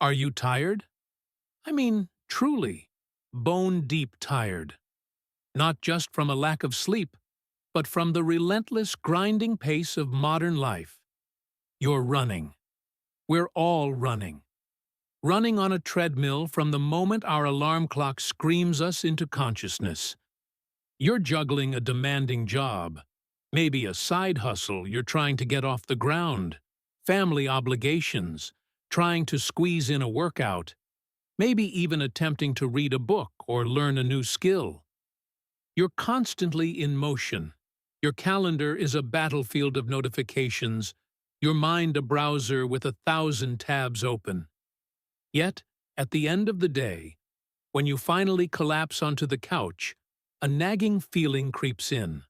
Are you tired? I mean, truly, bone-deep tired. Not just from a lack of sleep, but from the relentless grinding pace of modern life. You're running. We're all running. Running on a treadmill from the moment our alarm clock screams us into consciousness. You're juggling a demanding job, maybe a side hustle you're trying to get off the ground, family obligations, trying to squeeze in a workout, maybe even attempting to read a book or learn a new skill. You're constantly in motion. Your calendar is a battlefield of notifications, your mind a browser with 1,000 tabs open. Yet, at the end of the day, when you finally collapse onto the couch, a nagging feeling creeps in.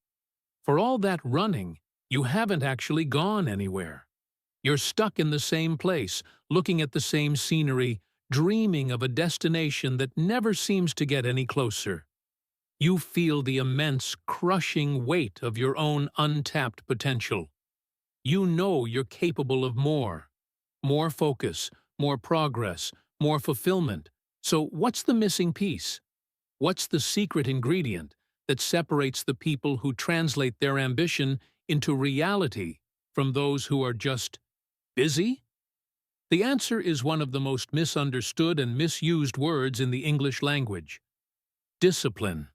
For all that running, you haven't actually gone anywhere. You're stuck in the same place, looking at the same scenery, dreaming of a destination that never seems to get any closer. You feel the immense, crushing weight of your own untapped potential. You know you're capable of more. More focus, more progress, more fulfillment. So what's the missing piece? What's the secret ingredient that separates the people who translate their ambition into reality from those who are just busy? The answer is one of the most misunderstood and misused words in the English language: discipline.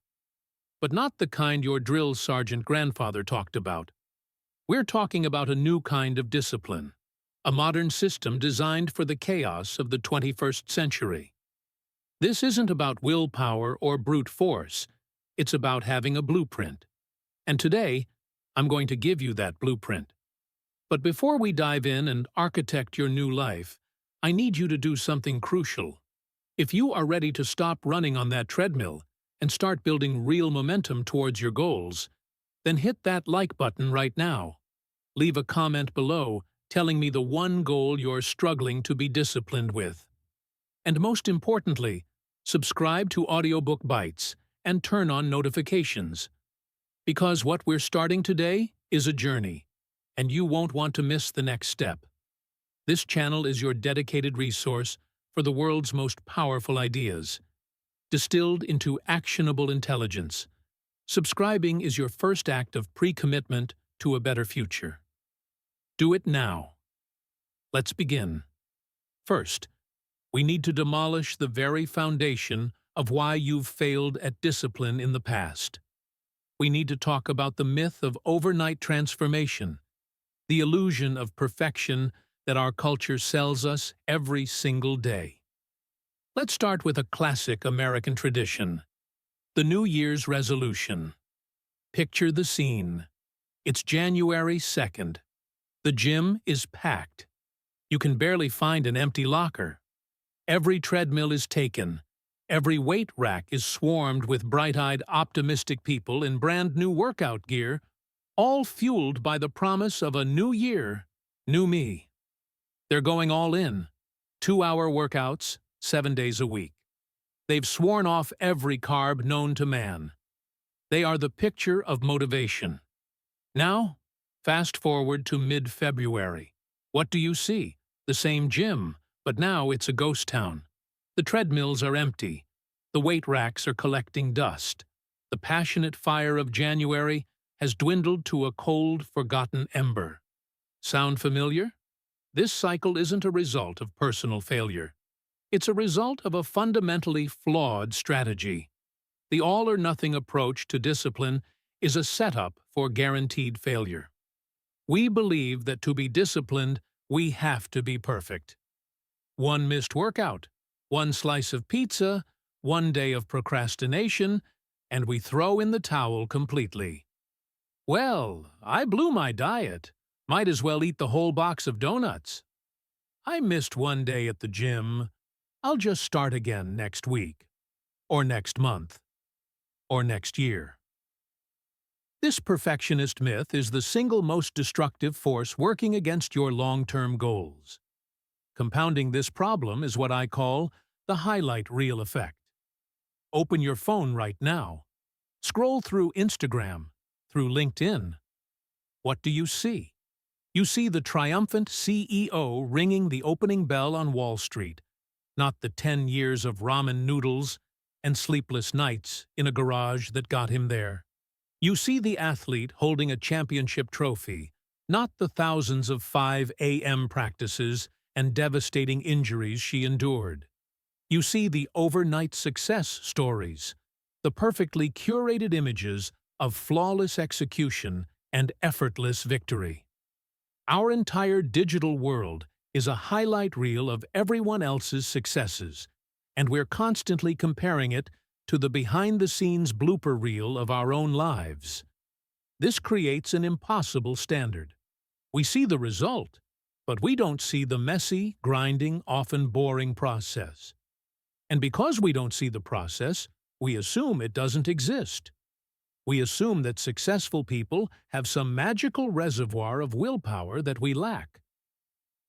But not the kind your drill sergeant grandfather talked about. We're talking about a new kind of discipline, a modern system designed for the chaos of the 21st century. This isn't about willpower or brute force, it's about having a blueprint. And today, I'm going to give you that blueprint. But before we dive in and architect your new life, I need you to do something crucial. If you are ready to stop running on that treadmill and start building real momentum towards your goals, then hit that like button right now. Leave a comment below telling me the one goal you're struggling to be disciplined with. And most importantly, subscribe to AudioBook Bites and turn on notifications. Because what we're starting today is a journey, and you won't want to miss the next step. This channel is your dedicated resource for the world's most powerful ideas, distilled into actionable intelligence. Subscribing is your first act of pre-commitment to a better future. Do it now. Let's begin. First, we need to demolish the very foundation of why you've failed at discipline in the past. We need to talk about the myth of overnight transformation, the illusion of perfection that our culture sells us every single day. Let's start with a classic American tradition: the New Year's resolution. Picture the scene. It's January 2nd. The gym is packed. You can barely find an empty locker. Every treadmill is taken. Every weight rack is swarmed with bright-eyed, optimistic people in brand-new workout gear, all fueled by the promise of a new year, new me. They're going all in. 2-hour workouts, 7 days a week. They've sworn off every carb known to man. They are the picture of motivation. Now, fast forward to mid-February. What do you see? The same gym, but now it's a ghost town. The treadmills are empty. The weight racks are collecting dust. The passionate fire of January has dwindled to a cold, forgotten ember. Sound familiar? This cycle isn't a result of personal failure. It's a result of a fundamentally flawed strategy. The all-or-nothing approach to discipline is a setup for guaranteed failure. We believe that to be disciplined, we have to be perfect. One missed workout, one slice of pizza, one day of procrastination, and we throw in the towel completely. Well, I blew my diet. Might as well eat the whole box of donuts. I missed one day at the gym. I'll just start again next week, or next month, or next year. This perfectionist myth is the single most destructive force working against your long-term goals. Compounding this problem is what I call the highlight reel effect. Open your phone right now. Scroll through Instagram, through LinkedIn. What do you see? You see the triumphant CEO ringing the opening bell on Wall Street, not the 10 years of ramen noodles and sleepless nights in a garage that got him there. You see the athlete holding a championship trophy, not the thousands of 5 a.m. practices and devastating injuries she endured. You see the overnight success stories, the perfectly curated images of flawless execution and effortless victory. Our entire digital world is a highlight reel of everyone else's successes, and we're constantly comparing it to the behind-the-scenes blooper reel of our own lives. This creates an impossible standard. We see the result, but we don't see the messy, grinding, often boring process. And because we don't see the process, we assume it doesn't exist. We assume that successful people have some magical reservoir of willpower that we lack.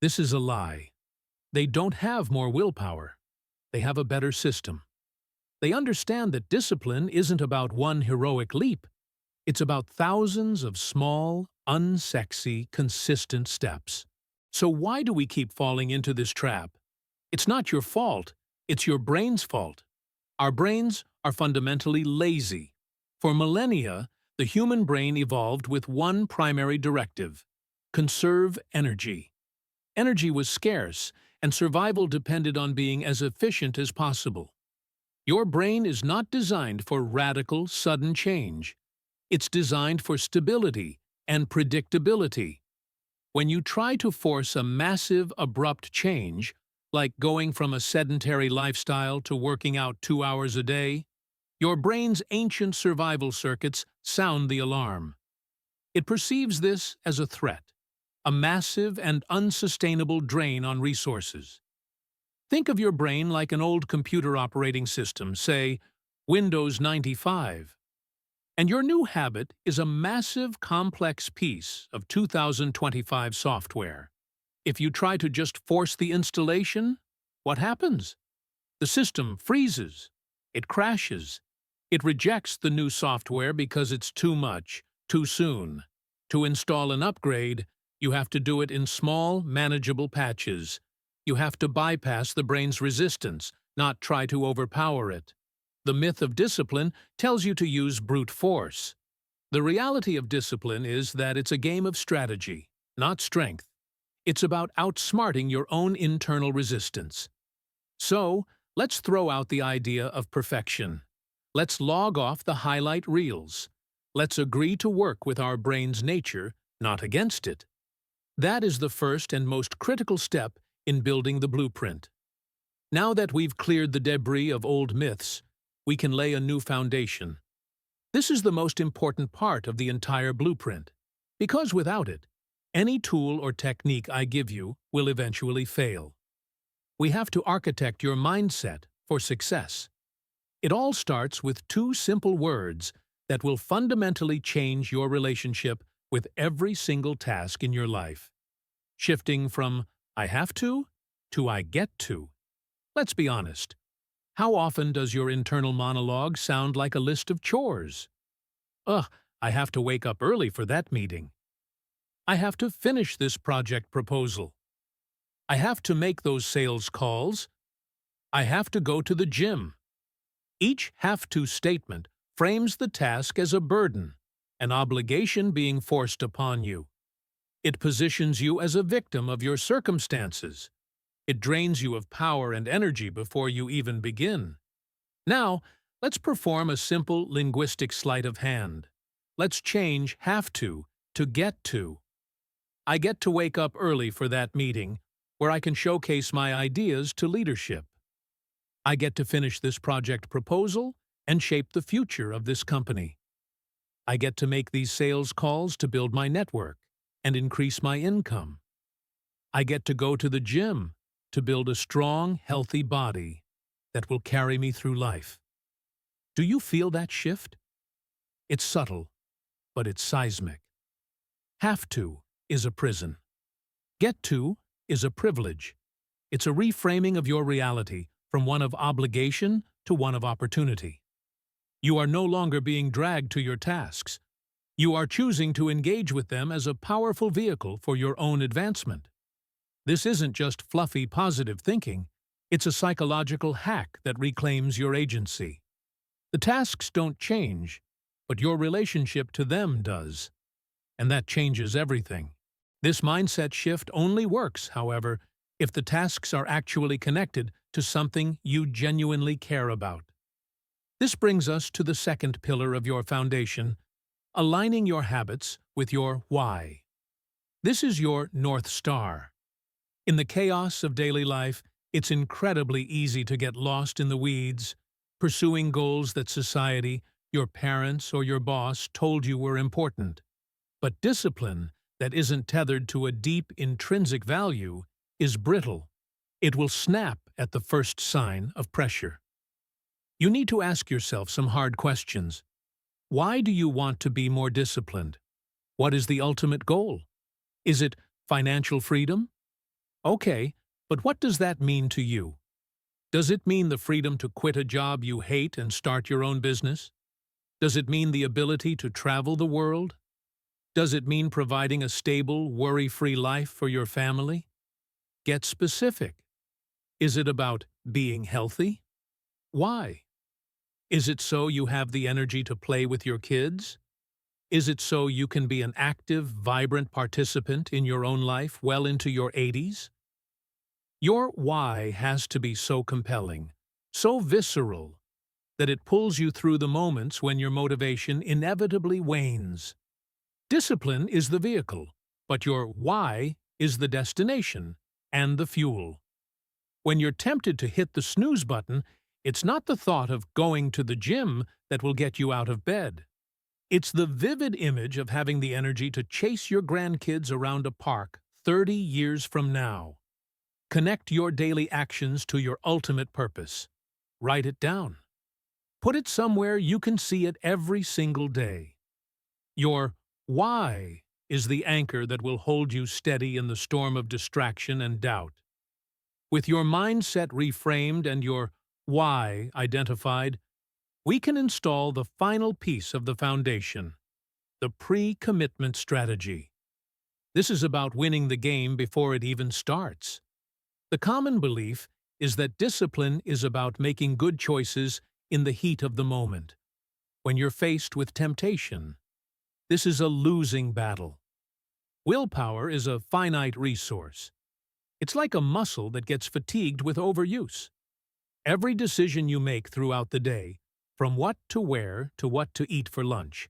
This is a lie. They don't have more willpower. They have a better system. They understand that discipline isn't about one heroic leap. It's about thousands of small, unsexy, consistent steps. So why do we keep falling into this trap? It's not your fault. It's your brain's fault. Our brains are fundamentally lazy. For millennia, the human brain evolved with one primary directive: conserve energy. Energy was scarce, and survival depended on being as efficient as possible. Your brain is not designed for radical, sudden change. It's designed for stability and predictability. When you try to force a massive, abrupt change, like going from a sedentary lifestyle to working out 2 hours a day, your brain's ancient survival circuits sound the alarm. It perceives this as a threat, a massive and unsustainable drain on resources. Think of your brain like an old computer operating system, say Windows 95. And your new habit is a massive, complex piece of 2025 software. If you try to just force the installation, what happens? The system freezes. It crashes. It rejects the new software because it's too much, too soon. To install an upgrade, you have to do it in small, manageable patches. You have to bypass the brain's resistance, not try to overpower it. The myth of discipline tells you to use brute force. The reality of discipline is that it's a game of strategy, not strength. It's about outsmarting your own internal resistance. So, let's throw out the idea of perfection. Let's log off the highlight reels. Let's agree to work with our brain's nature, not against it. That is the first and most critical step in building the blueprint. Now that we've cleared the debris of old myths, we can lay a new foundation. This is the most important part of the entire blueprint, because without it, any tool or technique I give you will eventually fail. We have to architect your mindset for success. It all starts with 2 simple words that will fundamentally change your relationship with every single task in your life. Shifting from "I have to" "I get to." Let's be honest. How often does your internal monologue sound like a list of chores? Ugh, I have to wake up early for that meeting. I have to finish this project proposal. I have to make those sales calls. I have to go to the gym. Each have-to statement frames the task as a burden, an obligation being forced upon you. It positions you as a victim of your circumstances. It drains you of power and energy before you even begin. Now, let's perform a simple linguistic sleight of hand. Let's change have to get to. I get to wake up early for that meeting, where I can showcase my ideas to leadership. I get to finish this project proposal and shape the future of this company. I get to make these sales calls to build my network and increase my income. I get to go to the gym to build a strong, healthy body that will carry me through life. Do you feel that shift? It's subtle, but it's seismic. Have to is a prison. Get to is a privilege. It's a reframing of your reality from one of obligation to one of opportunity. You are no longer being dragged to your tasks. You are choosing to engage with them as a powerful vehicle for your own advancement. This isn't just fluffy positive thinking. It's a psychological hack that reclaims your agency. The tasks don't change, but your relationship to them does, and that changes everything. This mindset shift only works, however, if the tasks are actually connected to something you genuinely care about. This brings us to the second pillar of your foundation, aligning your habits with your why. This is your North Star. In the chaos of daily life, it's incredibly easy to get lost in the weeds, pursuing goals that society, your parents, or your boss told you were important. But discipline that isn't tethered to a deep intrinsic value is brittle. It will snap at the first sign of pressure. You need to ask yourself some hard questions. Why do you want to be more disciplined? What is the ultimate goal? Is it financial freedom? Okay, but what does that mean to you? Does it mean the freedom to quit a job you hate and start your own business? Does it mean the ability to travel the world? Does it mean providing a stable, worry-free life for your family? Get specific. Is it about being healthy? Why? Is it so you have the energy to play with your kids? Is it so you can be an active, vibrant participant in your own life well into your 80s? Your why has to be so compelling, so visceral, that it pulls you through the moments when your motivation inevitably wanes. Discipline is the vehicle, but your why is the destination and the fuel. When you're tempted to hit the snooze button, it's not the thought of going to the gym that will get you out of bed. It's the vivid image of having the energy to chase your grandkids around a park 30 years from now. Connect your daily actions to your ultimate purpose. Write it down. Put it somewhere you can see it every single day. Your why is the anchor that will hold you steady in the storm of distraction and doubt. With your mindset reframed and your why identified, we can install the final piece of the foundation, the pre-commitment strategy. This is about winning the game before it even starts. The common belief is that discipline is about making good choices in the heat of the moment, when you're faced with temptation. This is a losing battle. Willpower is a finite resource. It's like a muscle that gets fatigued with overuse. Every decision you make throughout the day, from what to wear to what to eat for lunch,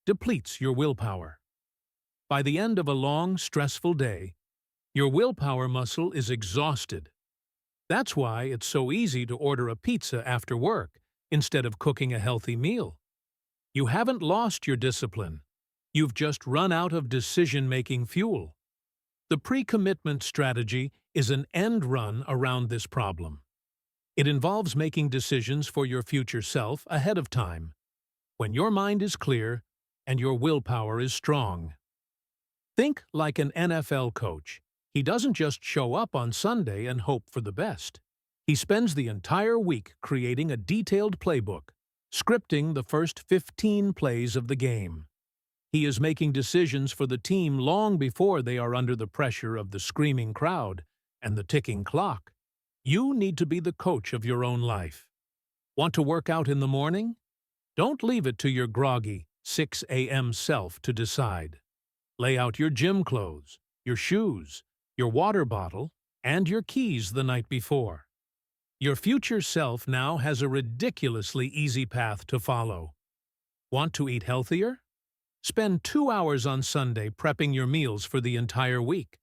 depletes your willpower. By the end of a long, stressful day, your willpower muscle is exhausted. That's why it's so easy to order a pizza after work instead of cooking a healthy meal. You haven't lost your discipline. You've just run out of decision-making fuel. The pre-commitment strategy is an end run around this problem. It involves making decisions for your future self ahead of time, when your mind is clear and your willpower is strong. Think like an NFL coach. He doesn't just show up on Sunday and hope for the best. He spends the entire week creating a detailed playbook, scripting the first 15 plays of the game. He is making decisions for the team long before they are under the pressure of the screaming crowd and the ticking clock. You need to be the coach of your own life. Want to work out in the morning? Don't leave it to your groggy 6 a.m. self to decide. Lay out your gym clothes, your shoes, your water bottle, and your keys the night before. Your future self now has a ridiculously easy path to follow. Want to eat healthier? Spend 2 hours on Sunday prepping your meals for the entire week.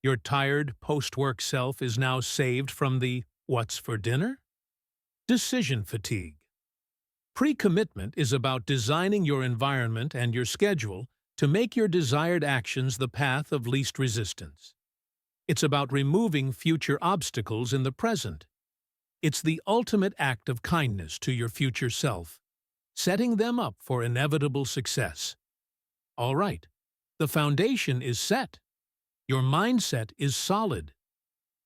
Your tired, post-work self is now saved from the "what's for dinner?" decision fatigue. Pre-commitment is about designing your environment and your schedule to make your desired actions the path of least resistance. It's about removing future obstacles in the present. It's the ultimate act of kindness to your future self, setting them up for inevitable success. All right, the foundation is set. Your mindset is solid.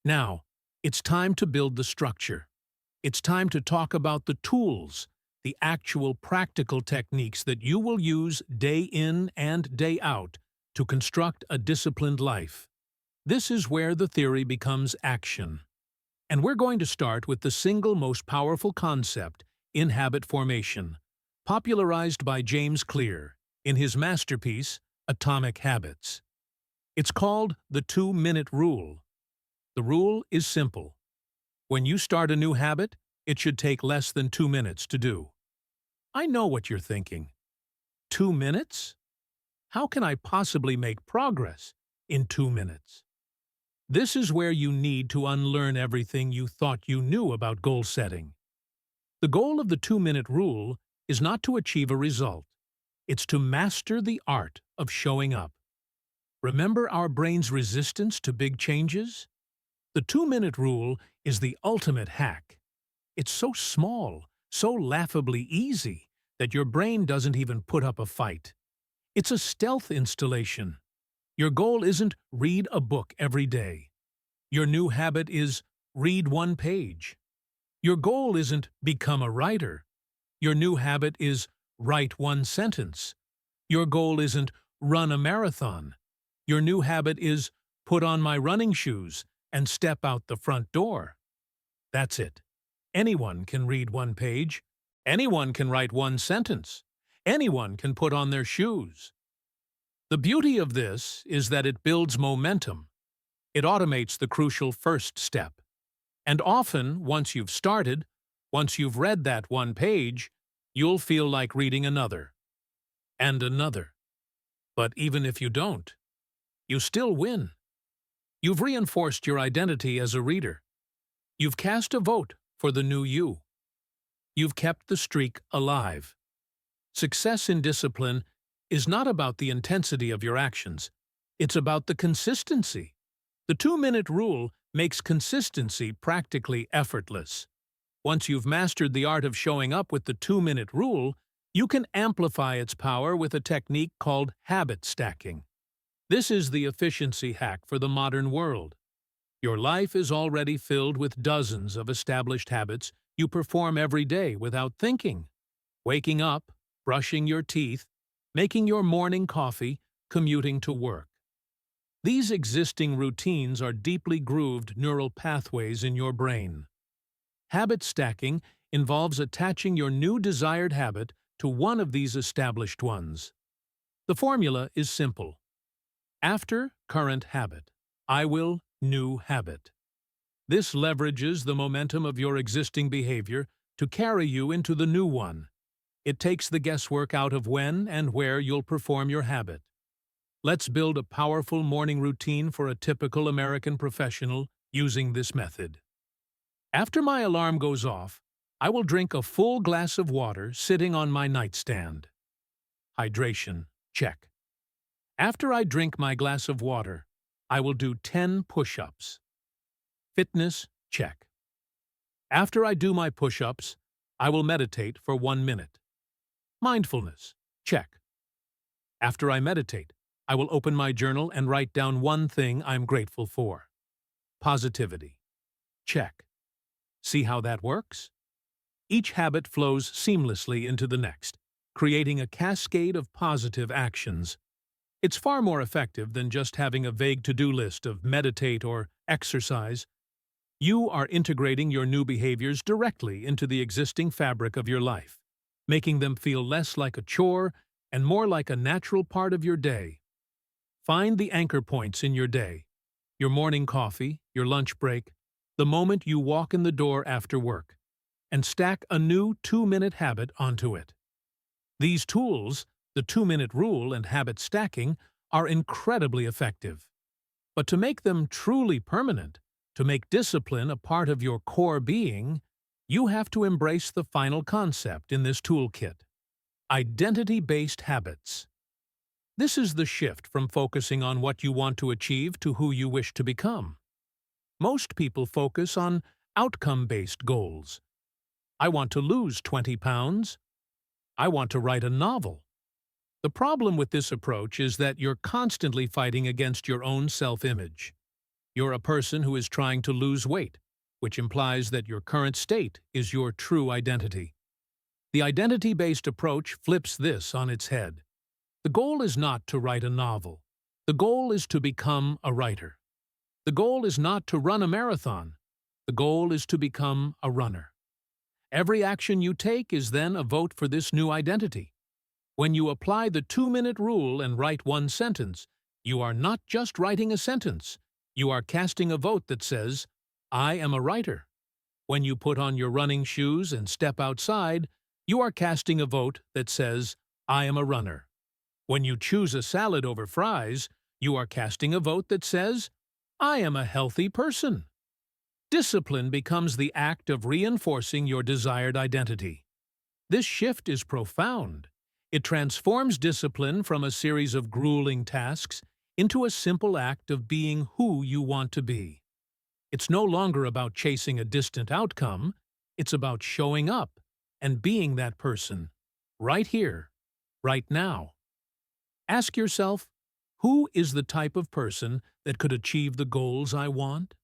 Now, it's time to build the structure. It's time to talk about the tools, the actual practical techniques that you will use day in and day out to construct a disciplined life. This is where the theory becomes action. And we're going to start with the single most powerful concept in habit formation, popularized by James Clear in his masterpiece, Atomic Habits. It's called the 2-minute rule. The rule is simple. When you start a new habit, it should take less than 2 minutes to do. I know what you're thinking. 2 minutes? How can I possibly make progress in 2 minutes? This is where you need to unlearn everything you thought you knew about goal setting. The goal of the 2-minute rule is not to achieve a result. It's to master the art of showing up. Remember our brain's resistance to big changes? The 2-minute rule is the ultimate hack. It's so small, so laughably easy, that your brain doesn't even put up a fight. It's a stealth installation. Your goal isn't read a book every day. Your new habit is read 1 page. Your goal isn't become a writer. Your new habit is write 1 sentence. Your goal isn't run a marathon. Your new habit is put on my running shoes and step out the front door. That's it. Anyone can read 1 page. Anyone can write 1 sentence. Anyone can put on their shoes. The beauty of this is that it builds momentum. It automates the crucial first step. And often, once you've started, once you've read that 1 page, you'll feel like reading another. And another. But even if you don't, you still win. You've reinforced your identity as a reader. You've cast a vote for the new you. You've kept the streak alive. Success in discipline is not about the intensity of your actions. It's about the consistency. The 2-minute rule makes consistency practically effortless. Once you've mastered the art of showing up with the 2-minute rule, you can amplify its power with a technique called habit stacking. This is the efficiency hack for the modern world. Your life is already filled with dozens of established habits you perform every day without thinking. Waking up, brushing your teeth, making your morning coffee, commuting to work. These existing routines are deeply grooved neural pathways in your brain. Habit stacking involves attaching your new desired habit to one of these established ones. The formula is simple. After current habit, I will new habit. This leverages the momentum of your existing behavior to carry you into the new one. It takes the guesswork out of when and where you'll perform your habit. Let's build a powerful morning routine for a typical American professional using this method. After my alarm goes off, I will drink a full glass of water sitting on my nightstand. Hydration, check. After I drink my glass of water, I will do 10 push-ups. Fitness, check. After I do my push-ups, I will meditate for 1 minute. Mindfulness, check. After I meditate, I will open my journal and write down one thing I'm grateful for. Positivity, check. See how that works? Each habit flows seamlessly into the next, creating a cascade of positive actions. It's far more effective than just having a vague to-do list of meditate or exercise. You are integrating your new behaviors directly into the existing fabric of your life, making them feel less like a chore and more like a natural part of your day. Find the anchor points in your day: your morning coffee, your lunch break, the moment you walk in the door after work, and stack a new 2-minute habit onto it. These tools, the 2-minute rule and habit stacking, are incredibly effective. But to make them truly permanent, to make discipline a part of your core being, you have to embrace the final concept in this toolkit: identity-based habits. This is the shift from focusing on what you want to achieve to who you wish to become. Most people focus on outcome-based goals. I want to lose 20 pounds. I want to write a novel. The problem with this approach is that you're constantly fighting against your own self-image. You're a person who is trying to lose weight, which implies that your current state is your true identity. The identity-based approach flips this on its head. The goal is not to write a novel. The goal is to become a writer. The goal is not to run a marathon. The goal is to become a runner. Every action you take is then a vote for this new identity. When you apply the 2-minute rule and write one sentence, you are not just writing a sentence. You are casting a vote that says, I am a writer. When you put on your running shoes and step outside, you are casting a vote that says, I am a runner. When you choose a salad over fries, you are casting a vote that says, I am a healthy person. Discipline becomes the act of reinforcing your desired identity. This shift is profound. It transforms discipline from a series of grueling tasks into a simple act of being who you want to be. It's no longer about chasing a distant outcome, it's about showing up and being that person, right here, right now. Ask yourself, who is the type of person that could achieve the goals I want?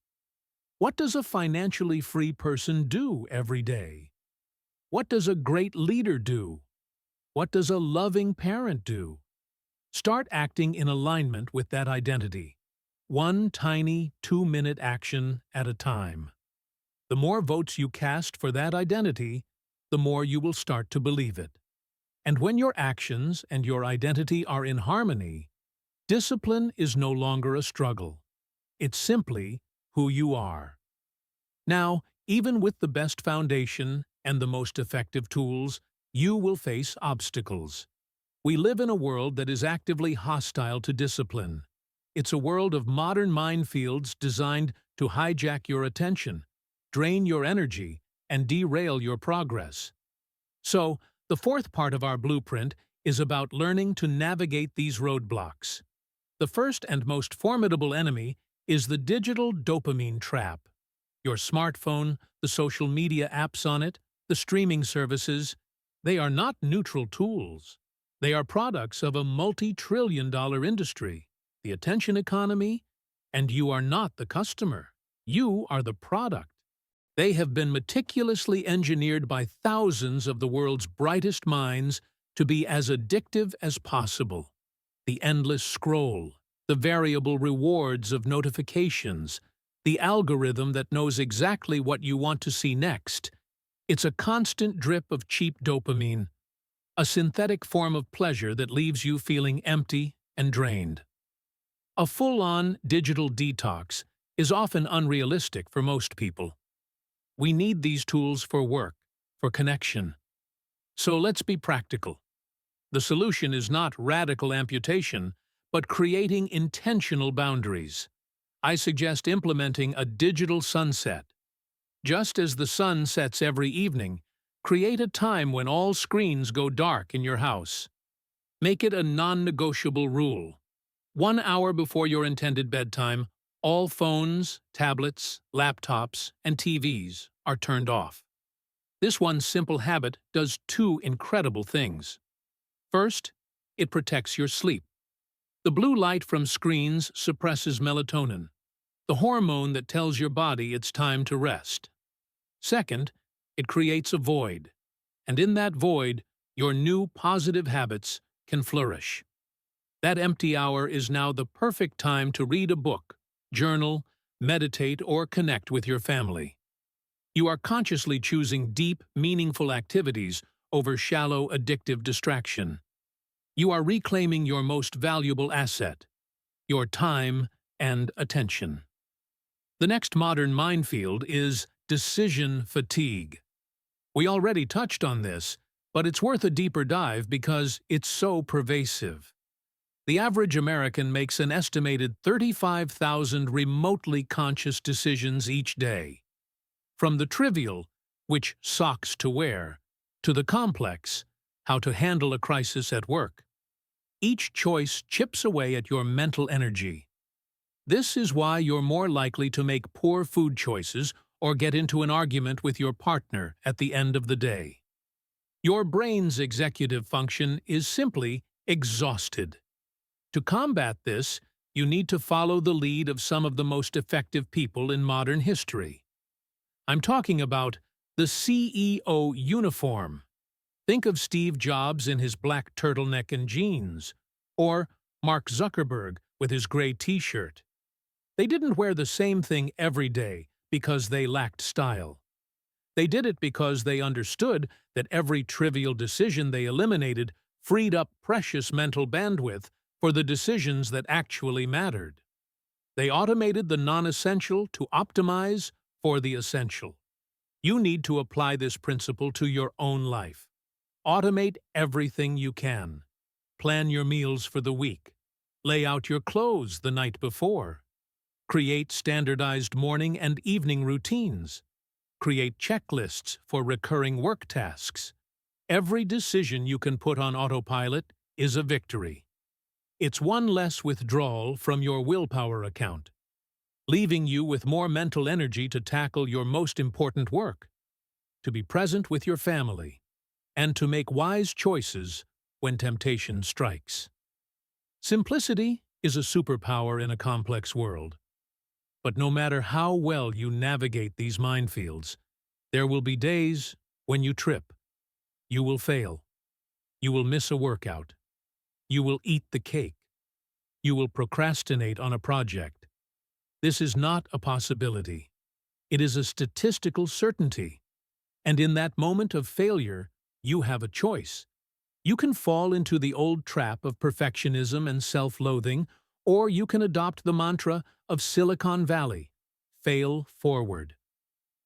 What does a financially free person do every day? What does a great leader do? What does a loving parent do? Start acting in alignment with that identity, one tiny 2-minute action at a time. The more votes you cast for that identity, the more you will start to believe it. And when your actions and your identity are in harmony, discipline is no longer a struggle. It's simply who you are. Now, even with the best foundation and the most effective tools, you will face obstacles. We live in a world that is actively hostile to discipline. It's a world of modern minefields designed to hijack your attention, drain your energy, and derail your progress. So, the fourth part of our blueprint is about learning to navigate these roadblocks. The first and most formidable enemy is the digital dopamine trap. Your smartphone, the social media apps on it, the streaming services, they are not neutral tools. They are products of a multi-trillion-dollar industry, the attention economy, and you are not the customer. You are the product. They have been meticulously engineered by thousands of the world's brightest minds to be as addictive as possible. The endless scroll, the variable rewards of notifications, the algorithm that knows exactly what you want to see next. It's a constant drip of cheap dopamine, a synthetic form of pleasure that leaves you feeling empty and drained. A full-on digital detox is often unrealistic for most people. We need these tools for work, for connection. So let's be practical. The solution is not radical amputation, but creating intentional boundaries. I suggest implementing a digital sunset. Just as the sun sets every evening, create a time when all screens go dark in your house. Make it a non-negotiable rule. 1 hour before your intended bedtime, all phones, tablets, laptops, and TVs are turned off. This one simple habit does 2 incredible things. First, it protects your sleep. The blue light from screens suppresses melatonin, the hormone that tells your body it's time to rest. Second, it creates a void, and in that void, your new positive habits can flourish. That empty hour is now the perfect time to read a book, journal, meditate, or connect with your family. You are consciously choosing deep, meaningful activities over shallow, addictive distraction. You are reclaiming your most valuable asset, your time and attention. The next modern minefield is decision fatigue. We already touched on this, but it's worth a deeper dive because it's so pervasive. The average American makes an estimated 35,000 remotely conscious decisions each day. From the trivial, which socks to wear, to the complex, how to handle a crisis at work. Each choice chips away at your mental energy. This is why you're more likely to make poor food choices or get into an argument with your partner at the end of the day. Your brain's executive function is simply exhausted. To combat this, you need to follow the lead of some of the most effective people in modern history. I'm talking about the CEO uniform. Think of Steve Jobs in his black turtleneck and jeans, or Mark Zuckerberg with his gray t-shirt. They didn't wear the same thing every day, because they lacked style. They did it because they understood that every trivial decision they eliminated freed up precious mental bandwidth for the decisions that actually mattered. They automated the non-essential to optimize for the essential. You need to apply this principle to your own life. Automate everything you can. Plan your meals for the week. Lay out your clothes the night before. Create standardized morning and evening routines. Create checklists for recurring work tasks. Every decision you can put on autopilot is a victory. It's one less withdrawal from your willpower account, leaving you with more mental energy to tackle your most important work, to be present with your family, and to make wise choices when temptation strikes. Simplicity is a superpower in a complex world. But no matter how well you navigate these minefields, there will be days when you trip. You will fail. You will miss a workout. You will eat the cake. You will procrastinate on a project. This is not a possibility. It is a statistical certainty. And in that moment of failure, you have a choice. You can fall into the old trap of perfectionism and self-loathing, or you can adopt the mantra of Silicon Valley: fail forward.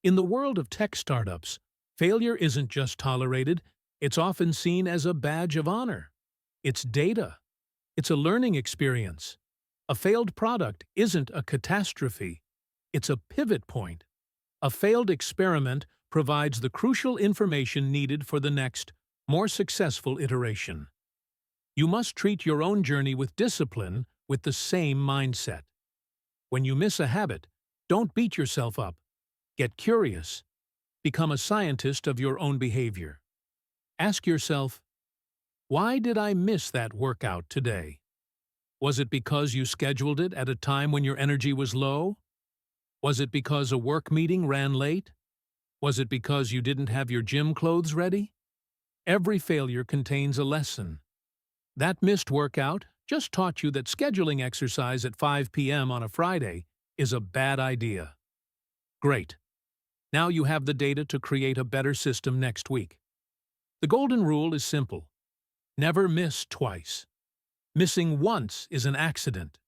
In the world of tech startups, failure isn't just tolerated, it's often seen as a badge of honor. It's data. It's a learning experience. A failed product isn't a catastrophe. It's a pivot point. A failed experiment provides the crucial information needed for the next, more successful iteration. You must treat your own journey with discipline with the same mindset. When you miss a habit, don't beat yourself up. Get curious. Become a scientist of your own behavior. Ask yourself, why did I miss that workout today? Was it because you scheduled it at a time when your energy was low? Was it because a work meeting ran late? Was it because you didn't have your gym clothes ready? Every failure contains a lesson. That missed workout just taught you that scheduling exercise at 5 p.m. on a Friday is a bad idea. Great. Now you have the data to create a better system next week. The golden rule is simple. Never miss twice. Missing once is an accident.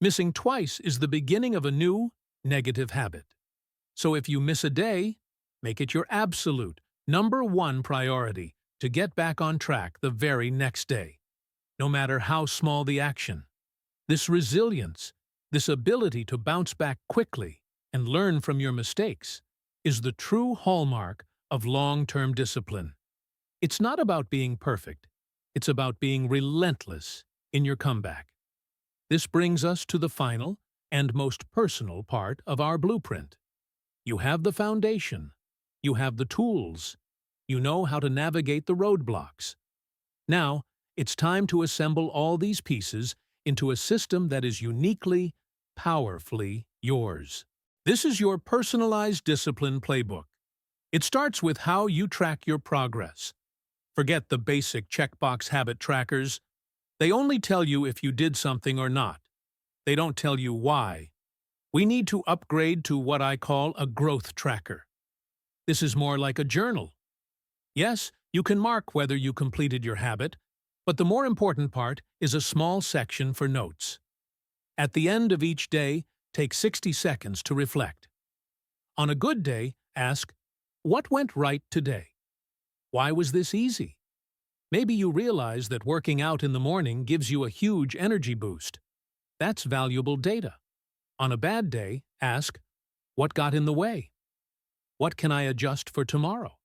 Missing twice is the beginning of a new, negative habit. So if you miss a day, make it your absolute, #1 priority to get back on track the very next day, no matter how small the action. This resilience, this ability to bounce back quickly and learn from your mistakes, is the true hallmark of long-term discipline. It's not about being perfect. It's about being relentless in your comeback. This brings us to the final and most personal part of our blueprint. You have the foundation. You have the tools. You know how to navigate the roadblocks. Now, it's time to assemble all these pieces into a system that is uniquely, powerfully yours. This is your personalized discipline playbook. It starts with how you track your progress. Forget the basic checkbox habit trackers. They only tell you if you did something or not. They don't tell you why. We need to upgrade to what I call a growth tracker. This is more like a journal. Yes, you can mark whether you completed your habit, but the more important part is a small section for notes. At the end of each day, take 60 seconds to reflect. On a good day, ask, what went right today? Why was this easy? Maybe you realize that working out in the morning gives you a huge energy boost. That's valuable data. On a bad day, ask, what got in the way? What can I adjust for tomorrow?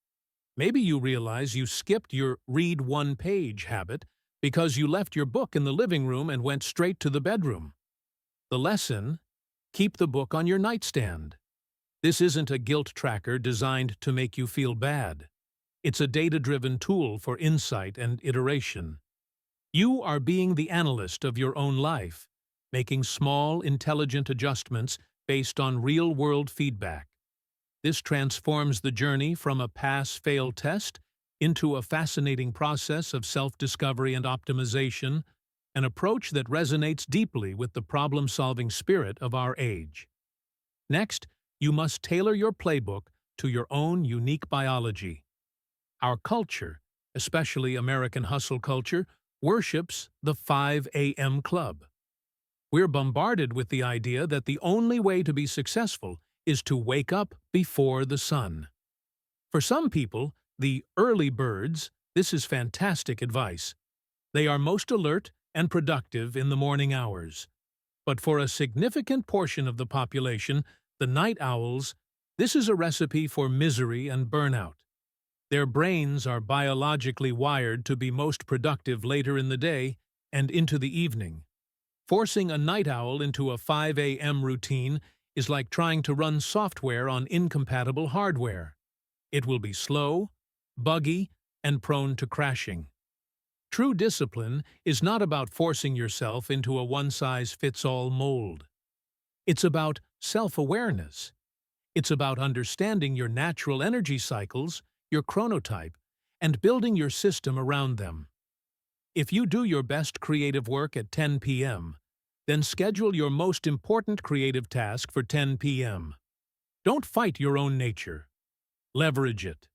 Maybe you realize you skipped your read one page habit because you left your book in the living room and went straight to the bedroom. The lesson: keep the book on your nightstand. This isn't a guilt tracker designed to make you feel bad. It's a data-driven tool for insight and iteration. You are being the analyst of your own life, making small, intelligent adjustments based on real-world feedback. This transforms the journey from a pass-fail test into a fascinating process of self-discovery and optimization, an approach that resonates deeply with the problem-solving spirit of our age. Next, You must tailor your playbook to your own unique biology. Our culture, especially American hustle culture, worships the 5 a.m. club. We're bombarded with the idea that the only way to be successful is to wake up before the sun. For some people, the early birds, this is fantastic advice. They are most alert and productive in the morning hours. But for a significant portion of the population, the night owls, this is a recipe for misery and burnout. Their brains are biologically wired to be most productive later in the day and into the evening. Forcing a night owl into a 5 a.m. routine is like trying to run software on incompatible hardware. It will be slow, buggy, and prone to crashing. True discipline is not about forcing yourself into a one-size-fits-all mold. It's about self-awareness. It's about understanding your natural energy cycles, your chronotype, and building your system around them. If you do your best creative work at 10 p.m., then schedule your most important creative task for 10 p.m. Don't fight your own nature. Leverage it.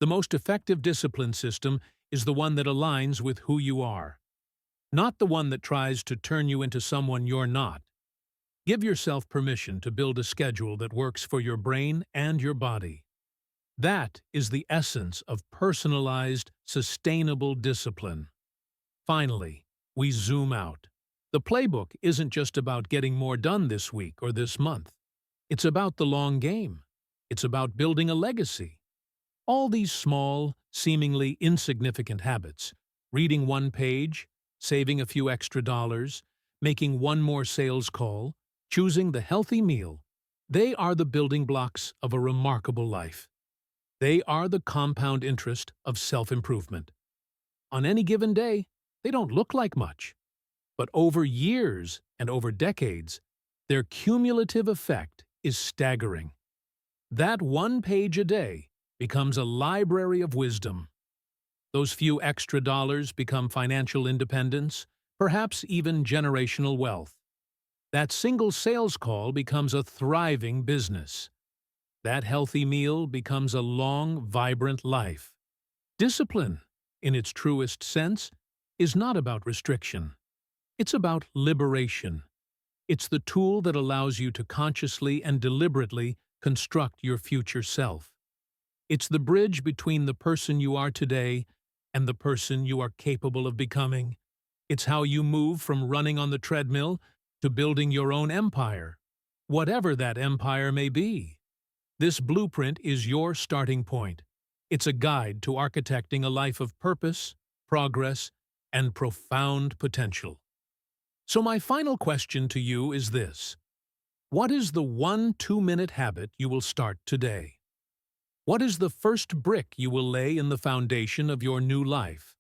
The most effective discipline system is the one that aligns with who you are, not the one that tries to turn you into someone you're not. Give yourself permission to build a schedule that works for your brain and your body. That is the essence of personalized, sustainable discipline. Finally, we zoom out. The playbook isn't just about getting more done this week or this month. It's about the long game. It's about building a legacy. All these small, seemingly insignificant habits, reading one page, saving a few extra dollars, making one more sales call, choosing the healthy meal, they are the building blocks of a remarkable life. They are the compound interest of self-improvement. On any given day, they don't look like much, but over years and over decades, their cumulative effect is staggering. That one page a day becomes a library of wisdom. Those few extra dollars become financial independence, perhaps even generational wealth. That single sales call becomes a thriving business. That healthy meal becomes a long, vibrant life. Discipline, in its truest sense, is not about restriction. It's about liberation. It's the tool that allows you to consciously and deliberately construct your future self. It's the bridge between the person you are today and the person you are capable of becoming. It's how you move from running on the treadmill to building your own empire, whatever that empire may be. This blueprint is your starting point. It's a guide to architecting a life of purpose, progress, and profound potential. So my final question to you is this. What is the one 2-minute habit you will start today? What is the first brick you will lay in the foundation of your new life?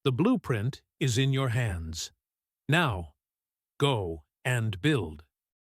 The blueprint is in your hands. Now, go and build.